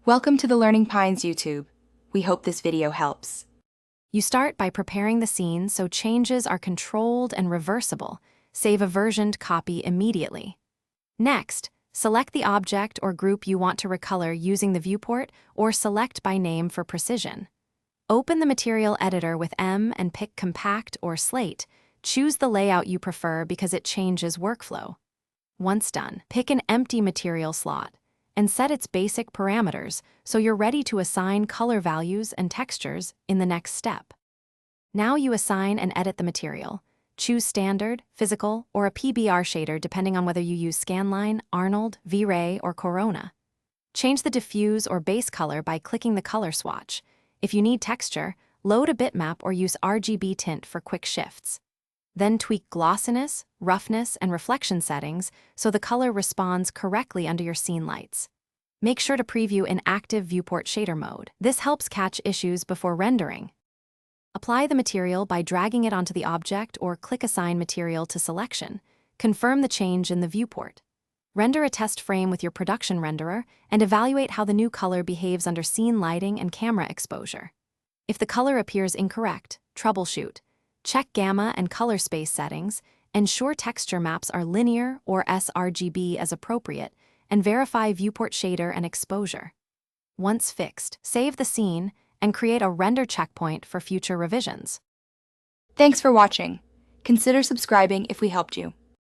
Welcome to the Learning Pines YouTube. We hope this video helps. You start by preparing the scene so changes are controlled and reversible. Save a versioned copy immediately. Next, select the object or group you want to recolor using the viewport or select by name for precision. Open the material editor with M and pick Compact or Slate. Choose the layout you prefer because it changes workflow. Once done, pick an empty material slot and set its basic parameters so you're ready to assign color values and textures in the next step. Now you assign and edit the material. Choose Standard, Physical, or a PBR shader depending on whether you use Scanline, Arnold, V-Ray, or Corona. Change the diffuse or base color by clicking the color swatch. If you need texture, load a bitmap or use RGB tint for quick shifts. Then tweak glossiness, roughness, and reflection settings so the color responds correctly under your scene lights. Make sure to preview in active viewport shader mode. This helps catch issues before rendering. Apply the material by dragging it onto the object or click Assign Material to Selection. Confirm the change in the viewport. Render a test frame with your production renderer and evaluate how the new color behaves under scene lighting and camera exposure. If the color appears incorrect, troubleshoot. Check gamma and color space settings, ensure texture maps are linear or sRGB as appropriate, and verify viewport shader and exposure. Once fixed, save the scene and create a render checkpoint for future revisions. Thanks for watching. Consider subscribing if we helped you.